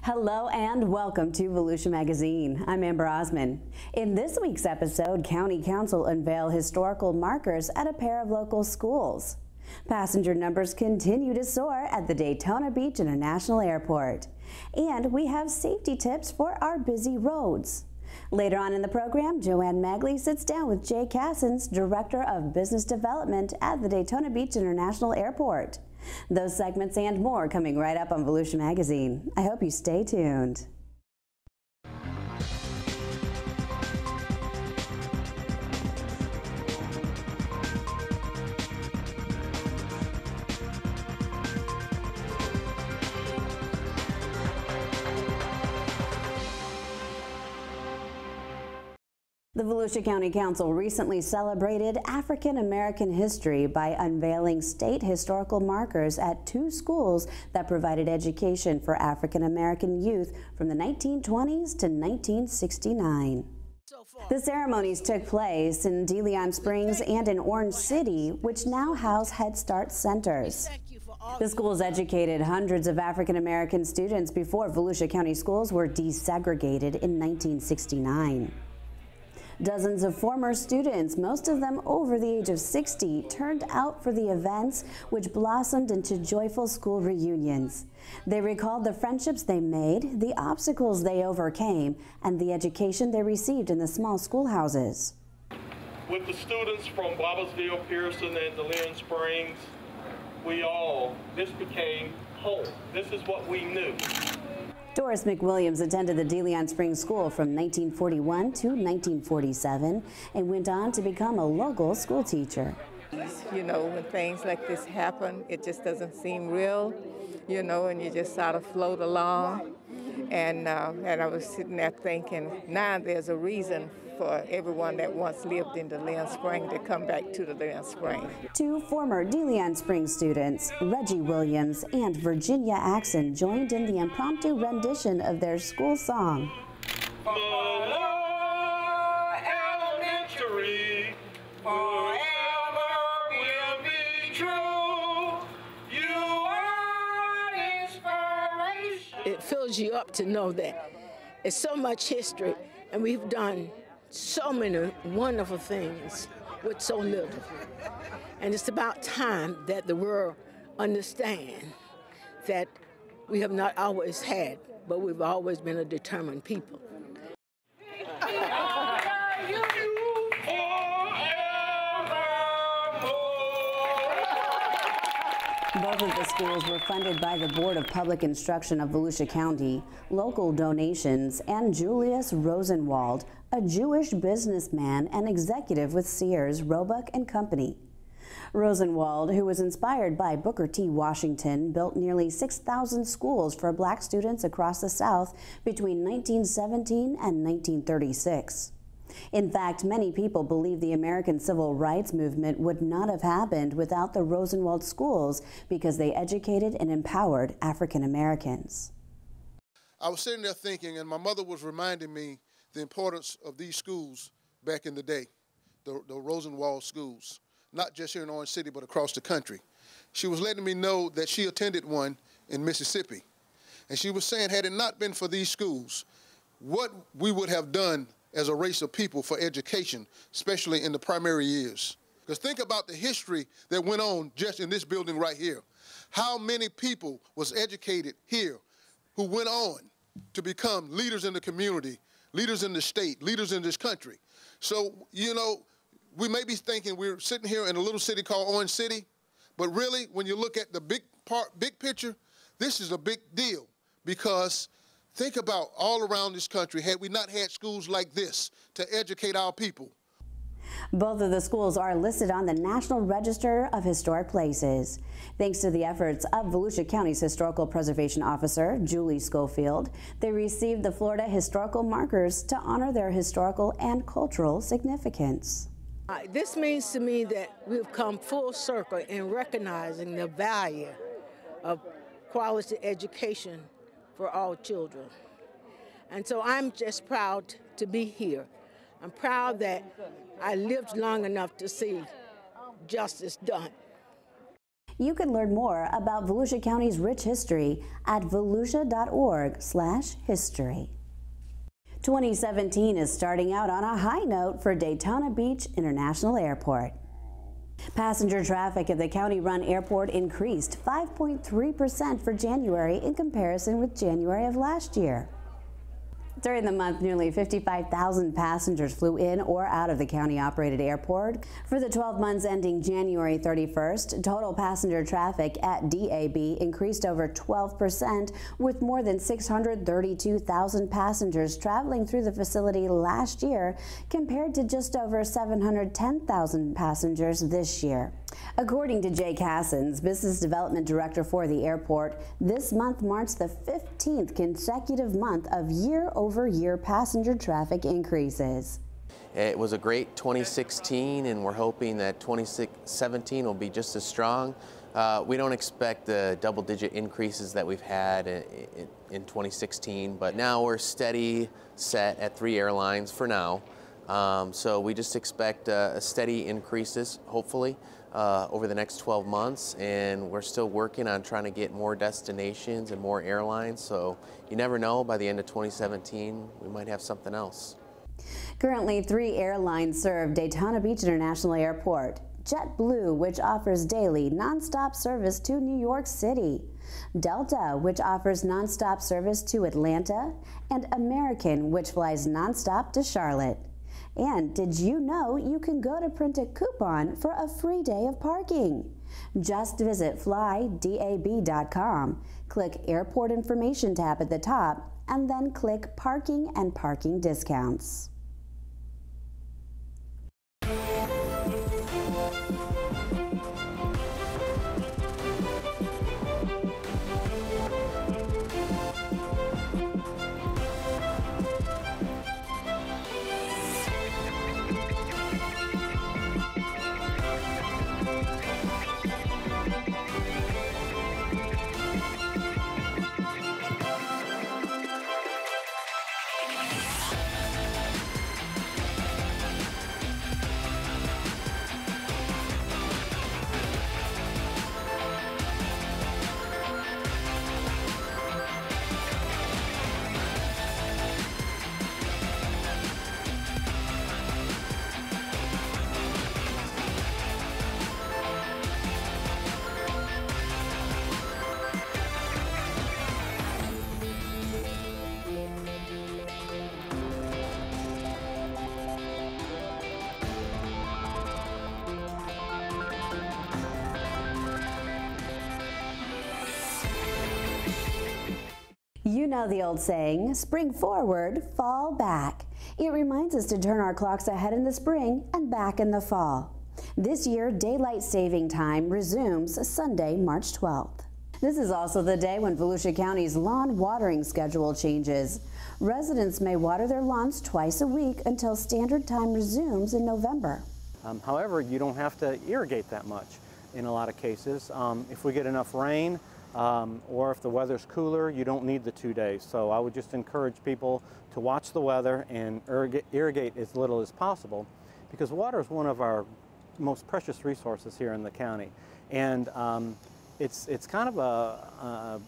Hello and welcome to Volusia Magazine. I'm Amber Osman. In this week's episode, County Council unveil historical markers at a pair of local schools. Passenger numbers continue to soar at the Daytona Beach International Airport. And we have safety tips for our busy roads. Later on in the program, Joanne Magley sits down with Jay Cassens, Director of Business Development at the Daytona Beach International Airport. Those segments and more coming right up on Volusia Magazine. I hope you stay tuned. The Volusia County Council recently celebrated African American history by unveiling state historical markers at two schools that provided education for African American youth from the 1920s to 1969. The ceremonies took place in De Leon Springs and in Orange City, which now house Head Start centers. The schools educated hundreds of African American students before Volusia County schools were desegregated in 1969. Dozens of former students, most of them over the age of 60, turned out for the events, which blossomed into joyful school reunions. They recalled the friendships they made, the obstacles they overcame, and the education they received in the small schoolhouses. With the students from Bobbinsville, Pearson, and De Leon Springs, this became home. This is what we knew. Doris McWilliams attended the De Leon Springs School from 1941 to 1947 and went on to become a local school teacher. You know, when things like this happen, it just doesn't seem real, you know, and you just sort of float along. And I was sitting there thinking, now there's a reason for everyone that once lived in De Leon Springs to come back to De Leon Springs. Two former De Leon Springs students, Reggie Williams and Virginia Axon, joined in the impromptu rendition of their school song. Elementary, forever will be true. You are inspiration. It fills you up to know that it's so much history, and we've done so many wonderful things with so little. And it's about time that the world understand that we have not always had, but we've always been a determined people. Both of the schools were funded by the Board of Public Instruction of Volusia County, local donations, and Julius Rosenwald, a Jewish businessman and executive with Sears, Roebuck and Company. Rosenwald, who was inspired by Booker T. Washington, built nearly 6,000 schools for black students across the South between 1917 and 1936. In fact, many people believe the American Civil Rights Movement would not have happened without the Rosenwald Schools because they educated and empowered African Americans. I was sitting there thinking, and my mother was reminding me the importance of these schools back in the day, the Rosenwald Schools, not just here in Orange City, but across the country. She was letting me know that she attended one in Mississippi. And she was saying, had it not been for these schools, what we would have done as a race of people for education, especially in the primary years. Because think about the history that went on just in this building right here. How many people was educated here who went on to become leaders in the community, leaders in the state, leaders in this country. So, you know, we may be thinking we're sitting here in a little city called Orange City, but really, when you look at the big picture, this is a big deal because think about all around this country, had we not had schools like this to educate our people. Both of the schools are listed on the National Register of Historic Places. Thanks to the efforts of Volusia County's Historical Preservation Officer, Julie Schofield, they received the Florida Historical Markers to honor their historical and cultural significance. This means to me that we've come full circle in recognizing the value of quality education for all children. And so I'm just proud to be here. I'm proud that I lived long enough to see justice done. You can learn more about Volusia County's rich history at volusia.org/history. 2017 is starting out on a high note for Daytona Beach International Airport. Passenger traffic at the county-run airport increased 5.3% for January in comparison with January of last year. During the month, nearly 55,000 passengers flew in or out of the county-operated airport. For the 12 months ending January 31st, total passenger traffic at DAB increased over 12%, with more than 632,000 passengers traveling through the facility last year, compared to just over 710,000 passengers this year. According to Jay Cassens, Business Development Director for the airport, this month marks the 15th consecutive month of year-over-year passenger traffic increases. It was a great 2016, and we're hoping that 2017 will be just as strong. We don't expect the double-digit increases that we've had in 2016, but now we're steady set at 3 airlines for now. So we just expect steady increases, hopefully, over the next 12 months, and we're still working on trying to get more destinations and more airlines, so you never know, by the end of 2017 we might have something else. Currently, 3 airlines serve Daytona Beach International Airport. JetBlue, which offers daily nonstop service to New York City; Delta, which offers nonstop service to Atlanta; and American, which flies nonstop to Charlotte. And did you know you can go to print a coupon for a free day of parking? Just visit flydab.com, click Airport Information tab at the top, and then click Parking and Parking Discounts. You know the old saying, spring forward, fall back. It reminds us to turn our clocks ahead in the spring and back in the fall. This year, daylight saving time resumes Sunday, March 12th. This is also the day when Volusia County's lawn watering schedule changes. Residents may water their lawns twice a week until standard time resumes in November. However, you don't have to irrigate that much in a lot of cases. If we get enough rain, or if the weather's cooler, you don't need the 2 days. So I would just encourage people to watch the weather and irrigate as little as possible, because water is one of our most precious resources here in the county. And it's kind of a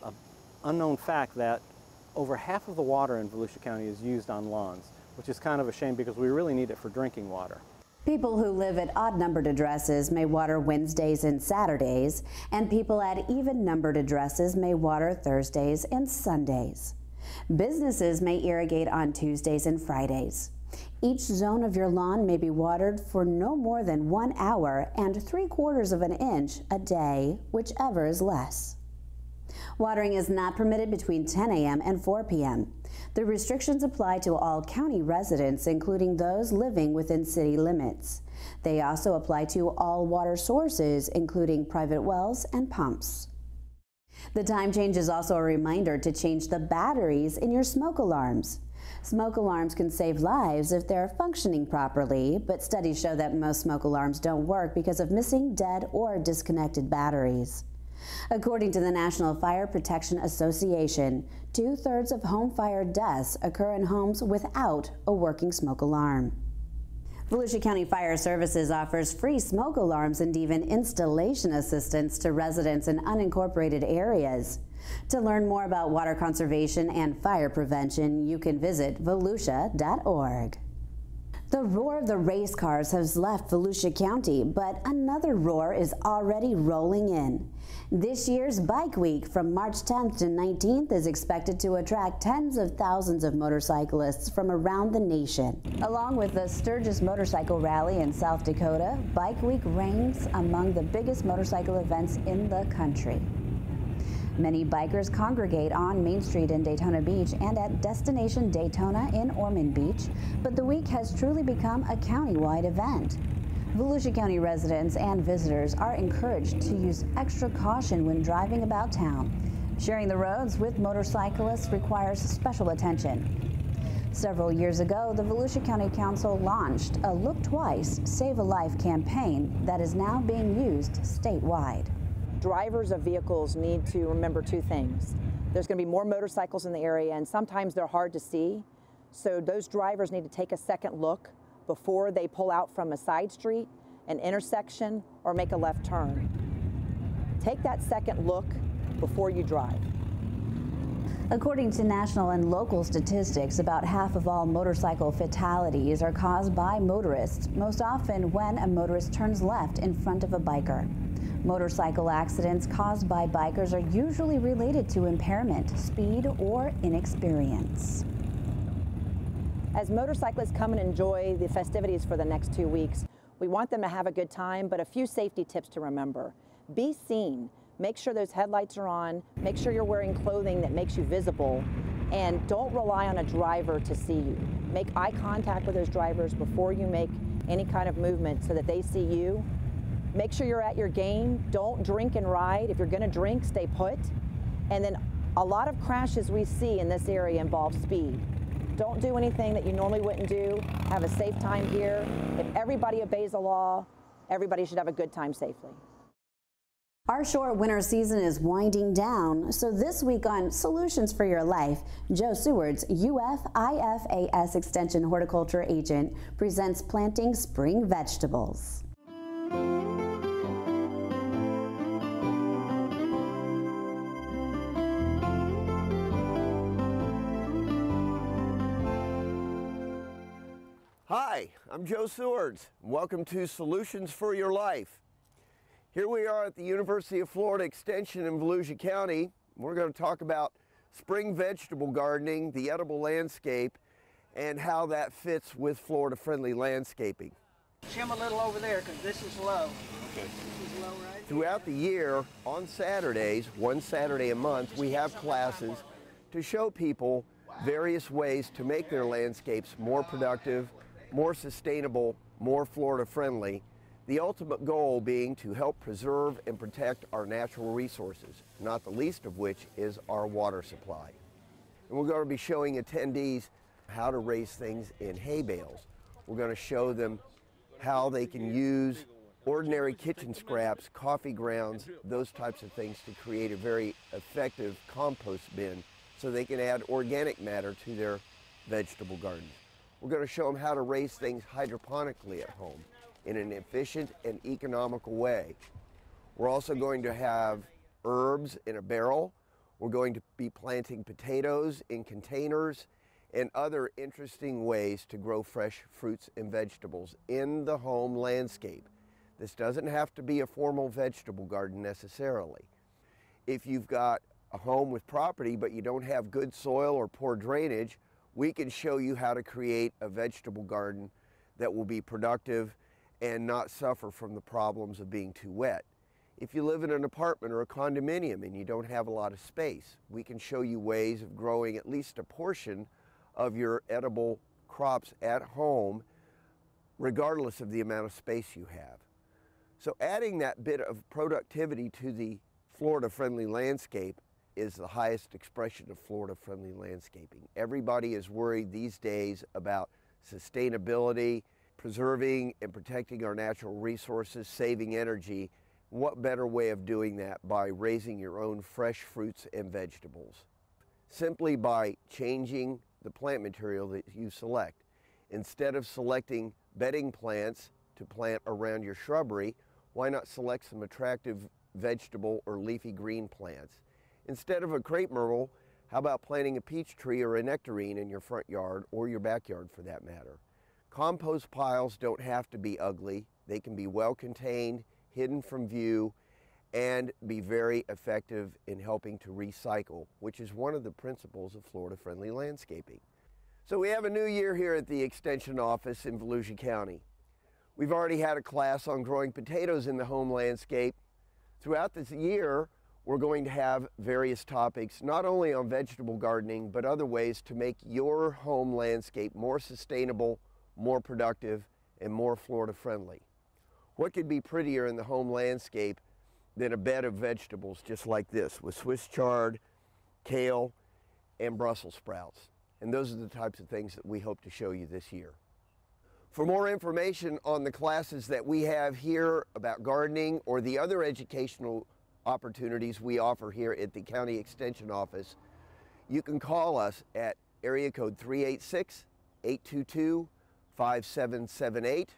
unknown fact that over half of the water in Volusia County is used on lawns, which is kind of a shame because we really need it for drinking water. People who live at odd-numbered addresses may water Wednesdays and Saturdays, and people at even-numbered addresses may water Thursdays and Sundays. Businesses may irrigate on Tuesdays and Fridays. Each zone of your lawn may be watered for no more than 1 hour and 3/4 of an inch a day, whichever is less. Watering is not permitted between 10 a.m. and 4 p.m. The restrictions apply to all county residents, including those living within city limits. They also apply to all water sources, including private wells and pumps. The time change is also a reminder to change the batteries in your smoke alarms. Smoke alarms can save lives if they're functioning properly, but studies show that most smoke alarms don't work because of missing, dead, or disconnected batteries. According to the National Fire Protection Association, 2/3 of home fire deaths occur in homes without a working smoke alarm. Volusia County Fire Services offers free smoke alarms and even installation assistance to residents in unincorporated areas. To learn more about water conservation and fire prevention, you can visit volusia.org. The roar of the race cars has left Volusia County, but another roar is already rolling in. This year's Bike Week from March 10th to 19th is expected to attract tens of thousands of motorcyclists from around the nation. Along with the Sturgis Motorcycle Rally in South Dakota, Bike Week ranks among the biggest motorcycle events in the country. Many bikers congregate on Main Street in Daytona Beach and at Destination Daytona in Ormond Beach, but the week has truly become a county-wide event. Volusia County residents and visitors are encouraged to use extra caution when driving about town. Sharing the roads with motorcyclists requires special attention. Several years ago, the Volusia County Council launched a Look Twice, Save a Life campaign that is now being used statewide. Drivers of vehicles need to remember two things. There's going to be more motorcycles in the area, and sometimes they're hard to see. So those drivers need to take a second look before they pull out from a side street, an intersection, or make a left turn. Take that second look before you drive. According to national and local statistics, about half of all motorcycle fatalities are caused by motorists, most often when a motorist turns left in front of a biker. Motorcycle accidents caused by bikers are usually related to impairment, speed, or inexperience. As motorcyclists come and enjoy the festivities for the next 2 weeks, we want them to have a good time, but a few safety tips to remember. Be seen. Make sure those headlights are on. Make sure you're wearing clothing that makes you visible. And don't rely on a driver to see you. Make eye contact with those drivers before you make any kind of movement so that they see you. Make sure you're at your game. Don't drink and ride. If you're going to drink, stay put. And then a lot of crashes we see in this area involve speed. Don't do anything that you normally wouldn't do. Have a safe time here. If everybody obeys the law, everybody should have a good time safely. Our short winter season is winding down, so this week on Solutions for Your Life, Joe Seward's UF-IFAS Extension Horticulture Agent presents planting spring vegetables. Hi, I'm Joe Seward. Welcome to Solutions for Your Life. Here we are at the University of Florida Extension in Volusia County. We're going to talk about spring vegetable gardening, the edible landscape, and how that fits with Florida-friendly landscaping. Shim a little over there because this is low. Okay. This is low right Throughout the year, on Saturdays, one Saturday a month, we have classes to show people various ways to make their landscapes more productive, more sustainable, more Florida-friendly, the ultimate goal being to help preserve and protect our natural resources, not the least of which is our water supply. And we're going to be showing attendees how to raise things in hay bales. We're going to show them how they can use ordinary kitchen scraps, coffee grounds, those types of things to create a very effective compost bin so they can add organic matter to their vegetable gardens. We're going to show them how to raise things hydroponically at home in an efficient and economical way. We're also going to have herbs in a barrel. We're going to be planting potatoes in containers and other interesting ways to grow fresh fruits and vegetables in the home landscape. This doesn't have to be a formal vegetable garden necessarily. If you've got a home with property but you don't have good soil or poor drainage, we can show you how to create a vegetable garden that will be productive and not suffer from the problems of being too wet. If you live in an apartment or a condominium and you don't have a lot of space, we can show you ways of growing at least a portion of your edible crops at home, regardless of the amount of space you have. So adding that bit of productivity to the Florida-friendly landscape is the highest expression of Florida-friendly landscaping. Everybody is worried these days about sustainability, preserving and protecting our natural resources, saving energy. What better way of doing that by raising your own fresh fruits and vegetables? Simply by changing the plant material that you select. Instead of selecting bedding plants to plant around your shrubbery, why not select some attractive vegetable or leafy green plants? Instead of a crepe myrtle, how about planting a peach tree or a nectarine in your front yard or your backyard for that matter? Compost piles don't have to be ugly. They can be well contained, hidden from view, and be very effective in helping to recycle, which is one of the principles of Florida-friendly landscaping. So we have a new year here at the Extension Office in Volusia County. We've already had a class on growing potatoes in the home landscape. Throughout this year, we're going to have various topics, not only on vegetable gardening, but other ways to make your home landscape more sustainable, more productive, and more Florida-friendly. What could be prettier in the home landscape than a bed of vegetables just like this, with Swiss chard, kale, and Brussels sprouts? And those are the types of things that we hope to show you this year. For more information on the classes that we have here about gardening or the other educational opportunities we offer here at the County Extension Office, you can call us at area code 386-822-5778,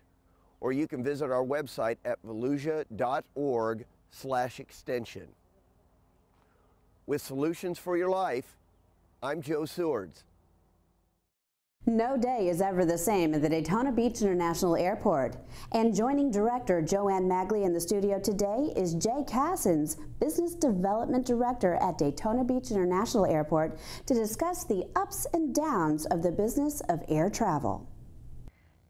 or you can visit our website at volusia.org/extension. With solutions for your life, I'm Joe Swords. No day is ever the same at the Daytona Beach International Airport. And joining director Joanne Magley in the studio today is Jay Cassens, Business Development Director at Daytona Beach International Airport, to discuss the ups and downs of the business of air travel.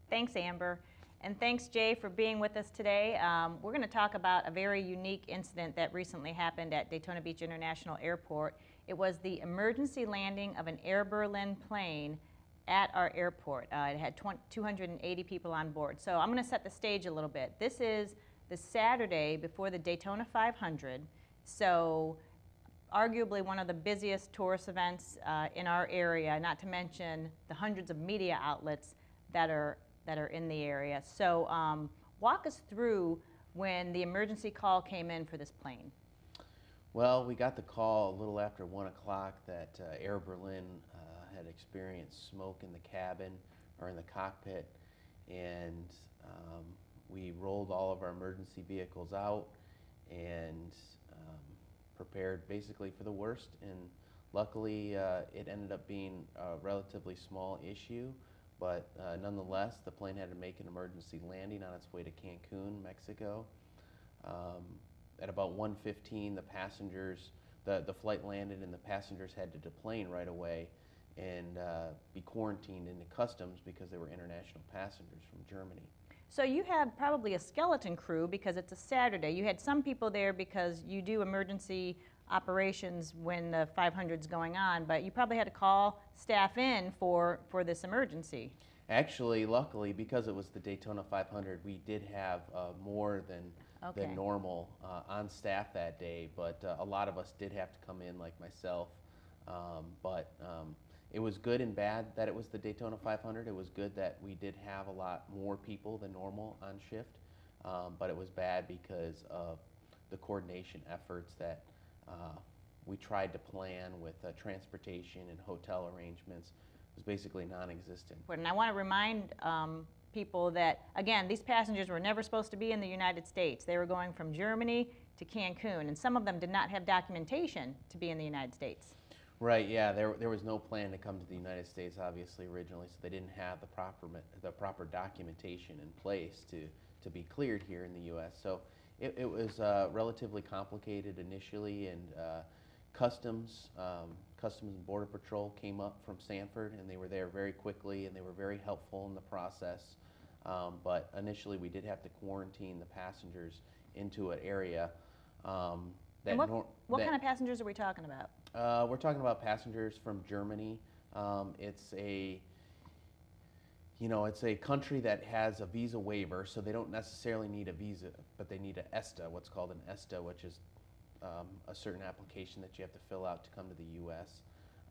Thanks, Amber. And thanks, Jay, for being with us today. We're going to talk about a very unique incident that recently happened at Daytona Beach International Airport. It was the emergency landing of an Air Berlin plane at our airport. It had 280 people on board. So I'm going to set the stage a little bit. This is the Saturday before the Daytona 500, so arguably one of the busiest tourist events in our area, not to mention the hundreds of media outlets that are in the area. So walk us through when the emergency call came in for this plane. Well, we got the call a little after 1 o'clock that Air Berlin had experienced smoke in the cabin or in the cockpit, and we rolled all of our emergency vehicles out and prepared basically for the worst, and luckily it ended up being a relatively small issue, but nonetheless the plane had to make an emergency landing on its way to Cancun, Mexico. At about 1:15 the passengers, the flight landed and the passengers had to deplane right away and be quarantined into customs because they were international passengers from Germany. So you had probably a skeleton crew because it's a Saturday. You had some people there because you do emergency operations when the 500's going on, but you probably had to call staff in for this emergency. Actually, luckily, because it was the Daytona 500, we did have more than normal on staff that day, but a lot of us did have to come in, like myself. It was good and bad that it was the Daytona 500. It was good that we did have a lot more people than normal on shift, but it was bad because of the coordination efforts that we tried to plan with transportation and hotel arrangements. It was basically non-existent. And I want to remind people that, again, these passengers were never supposed to be in the United States. They were going from Germany to Cancun, and some of them did not have documentation to be in the United States. Right, yeah, there was no plan to come to the United States, obviously, originally, so they didn't have the proper documentation in place to be cleared here in the U.S. So it was relatively complicated initially, and Customs and Border Patrol came up from Sanford, and they were there very quickly, and they were very helpful in the process. But initially, we did have to quarantine the passengers into an area. What kind of passengers are we talking about? We're talking about passengers from Germany. It's a country that has a visa waiver, so they don't necessarily need a visa, but they need an ESTA, what's called an ESTA, which is a certain application that you have to fill out to come to the U.S.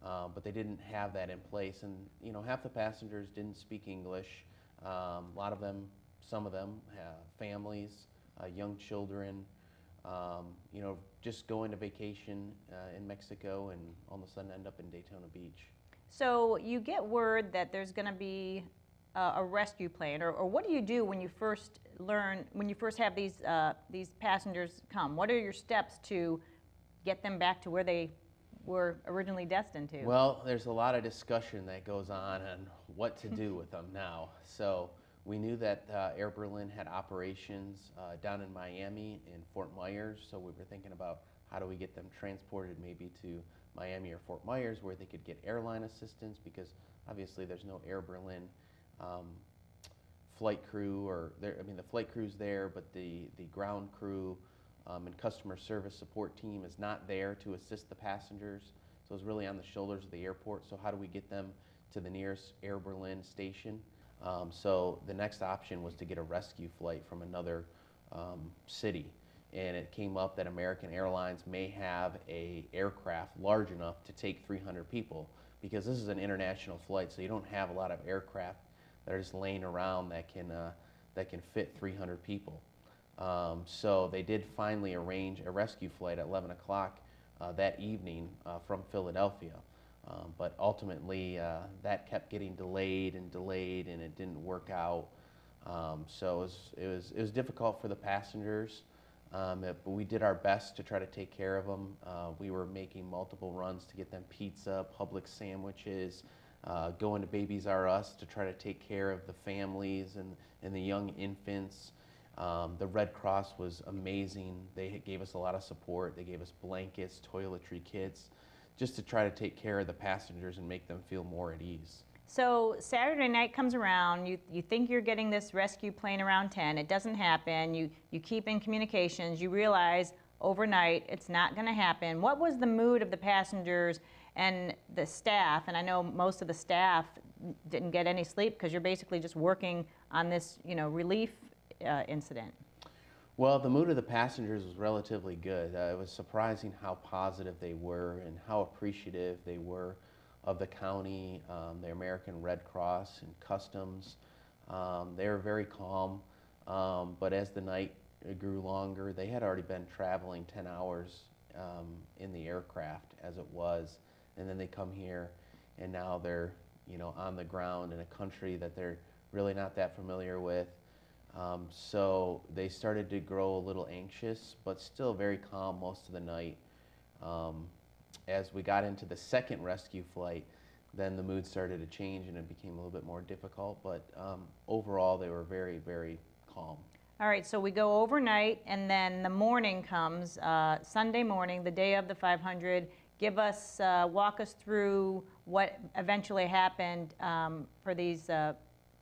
But they didn't have that in place, and half the passengers didn't speak English. A lot of them, some of them have families, young children. Just going to vacation in Mexico and all of a sudden end up in Daytona Beach. So you get word that there's going to be a rescue plane, or what do you do when you first have these passengers come? What are your steps to get them back to where they were originally destined to? Well, there's a lot of discussion that goes on what to do with them now. So we knew that Air Berlin had operations down in Miami and Fort Myers, so we were thinking about how do we get them transported maybe to Miami or Fort Myers where they could get airline assistance, because obviously there's no Air Berlin flight crew, the flight crew's there, but the ground crew and customer service support team is not there to assist the passengers. So it's really on the shoulders of the airport. So how do we get them to the nearest Air Berlin station? So the next option was to get a rescue flight from another city. And it came up that American Airlines may have an aircraft large enough to take 300 people, because this is an international flight, so you don't have a lot of aircraft that are just laying around that can fit 300 people. So they did finally arrange a rescue flight at 11 o'clock that evening from Philadelphia. But ultimately, that kept getting delayed, and it didn't work out. So it was difficult for the passengers, but we did our best to try to take care of them. We were making multiple runs to get them pizza, Publix sandwiches, going to Babies R Us to try to take care of the families and the young infants. The Red Cross was amazing. They gave us a lot of support. They gave us blankets, toiletry kits, just to try to take care of the passengers and make them feel more at ease. So Saturday night comes around, you think you're getting this rescue plane around 10, it doesn't happen, you keep in communications, you realize overnight it's not going to happen. What was the mood of the passengers and the staff? And I know most of the staff didn't get any sleep because you're basically just working on this, relief incident. Well, the mood of the passengers was relatively good. It was surprising how positive they were and how appreciative they were of the county, the American Red Cross and Customs. They were very calm, but as the night grew longer, they had already been traveling 10 hours in the aircraft as it was, and then they come here, and now they're on the ground in a country that they're really not that familiar with. So they started to grow a little anxious, but still very calm most of the night. As we got into the second rescue flight, then the mood started to change and it became a little bit more difficult, but overall they were very, very calm. All right, so we go overnight, and then the morning comes, Sunday morning, the day of the 500. Walk us through what eventually happened for these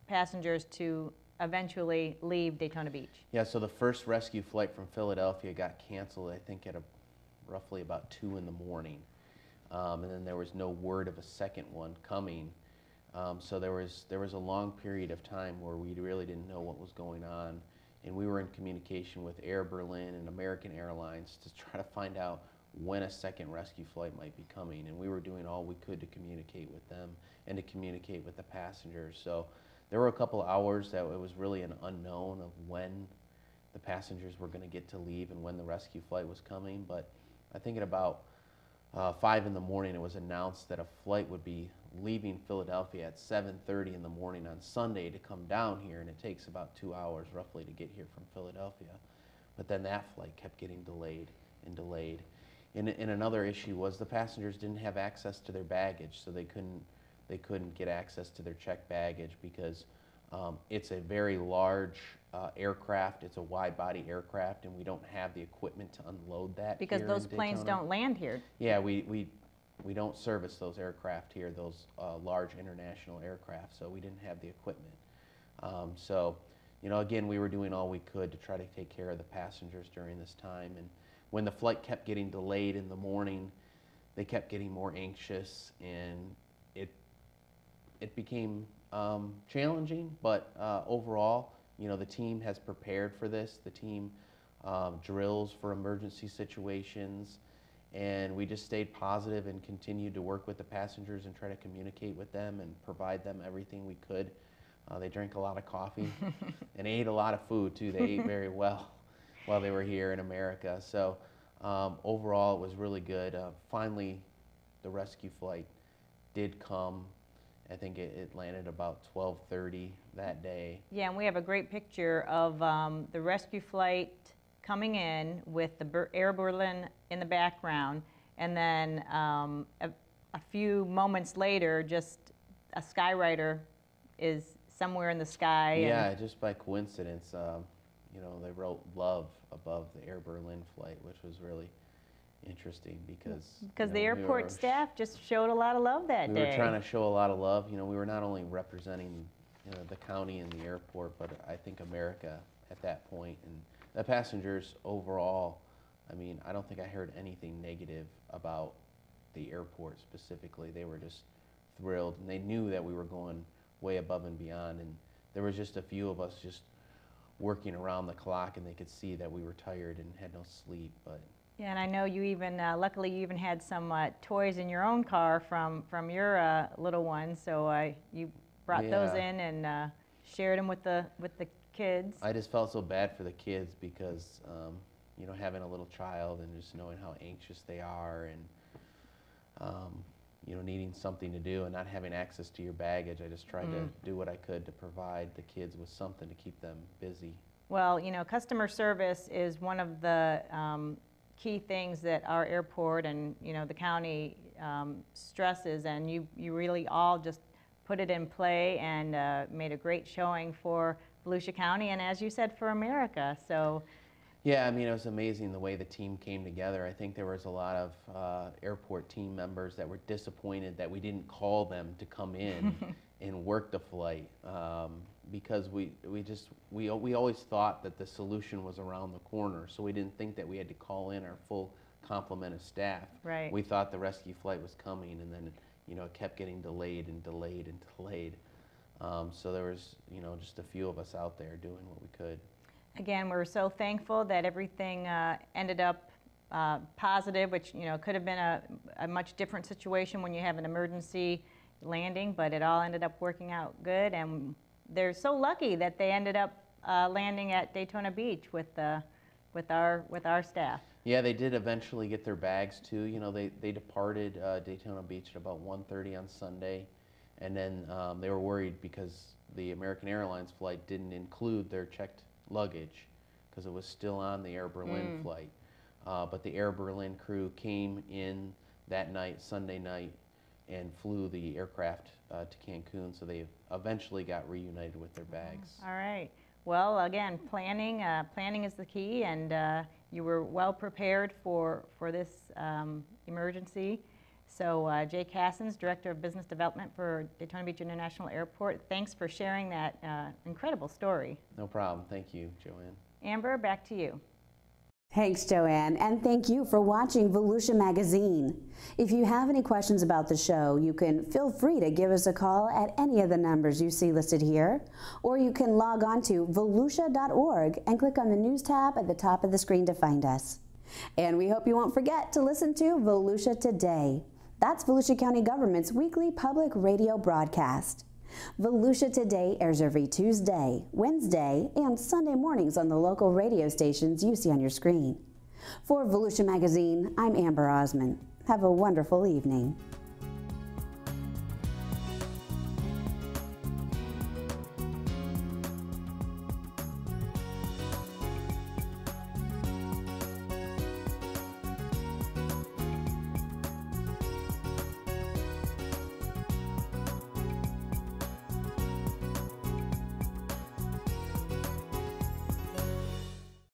passengers to eventually leave Daytona Beach. Yeah, so the first rescue flight from Philadelphia got canceled, I think, at roughly about 2 in the morning. And then there was no word of a second one coming. So there was a long period of time where we really didn't know what was going on. And we were in communication with Air Berlin and American Airlines to try to find out when a second rescue flight might be coming. And we were doing all we could to communicate with them and to communicate with the passengers. So there were a couple hours that it was really an unknown of when the passengers were going to get to leave and when the rescue flight was coming. But I think at about 5 in the morning, it was announced that a flight would be leaving Philadelphia at 7:30 in the morning on Sunday to come down here, and it takes about 2 hours roughly to get here from Philadelphia. But then that flight kept getting delayed and delayed. And another issue was the passengers didn't have access to their baggage, so they couldn't get access to their checked baggage because it's a very large aircraft. It's a wide-body aircraft, and we don't have the equipment to unload that. Because here those in planes Daytona. don't land here. Yeah, we don't service those aircraft here, those large international aircraft, so we didn't have the equipment. So, again, we were doing all we could to try to take care of the passengers during this time. And when the flight kept getting delayed in the morning, they kept getting more anxious, and it became challenging, but overall, the team has prepared for this. The team drills for emergency situations, and we just stayed positive and continued to work with the passengers and try to communicate with them and provide them everything we could. They drank a lot of coffee and ate a lot of food too. They ate very well while they were here in America. So overall, it was really good. Finally, the rescue flight did come, I think it landed about 12:30 that day. Yeah, and we have a great picture of the rescue flight coming in with the Air Berlin in the background, and then a few moments later, just a skywriter is somewhere in the sky. Yeah, just by coincidence, you know, they wrote "love" above the Air Berlin flight, which was really interesting because the airport staff just showed a lot of love that day. We were trying to show a lot of love. You know, we were not only representing, you know, the county and the airport, but I think America at that point, and the passengers overall. I mean, I don't think I heard anything negative about the airport specifically. They were just thrilled, and they knew that we were going way above and beyond, and there was just a few of us just working around the clock, and they could see that we were tired and had no sleep. But yeah, and I know you even, luckily you even had some toys in your own car from your little one, so you brought those in and shared them with the kids. I just felt so bad for the kids because, you know, having a little child and just knowing how anxious they are and, you know, needing something to do and not having access to your baggage, I just tried to do what I could to provide the kids with something to keep them busy. Well, you know, customer service is one of the key things that our airport and, you know, the county stresses, and you really all just put it in play and made a great showing for Volusia County and, as you said, for America. So yeah, I mean, it was amazing the way the team came together. I think there was a lot of airport team members that were disappointed that we didn't call them to come in and work the flight, because we always thought that the solution was around the corner, so we didn't think that we had to call in our full complement of staff. Right. We thought the rescue flight was coming, and then, you know, it kept getting delayed and delayed and delayed. So there was, you know, just a few of us out there doing what we could. Again, we're so thankful that everything ended up positive, which, you know, could have been a much different situation when you have an emergency landing, but it all ended up working out good, and they're so lucky that they ended up landing at Daytona Beach with our staff. Yeah, they did eventually get their bags too. You know, they departed Daytona Beach at about 1:30 on Sunday, and then they were worried because the American Airlines flight didn't include their checked luggage because it was still on the Air Berlin flight. But the Air Berlin crew came in that night, Sunday night, and flew the aircraft to Cancun, so they eventually got reunited with their bags. All right. Well, again, planning is the key, and you were well prepared for this emergency. So Jay Cassens, Director of Business Development for Daytona Beach International Airport, thanks for sharing that incredible story. No problem. Thank you, Joanne. Amber, back to you. Thanks, Joanne, and thank you for watching Volusia Magazine. If you have any questions about the show, you can feel free to give us a call at any of the numbers you see listed here, or you can log on to volusia.org and click on the News tab at the top of the screen to find us. And we hope you won't forget to listen to Volusia Today. That's Volusia County Government's weekly public radio broadcast. Volusia Today airs every Tuesday, Wednesday, and Sunday mornings on the local radio stations you see on your screen. For Volusia Magazine, I'm Amber Osmond. Have a wonderful evening.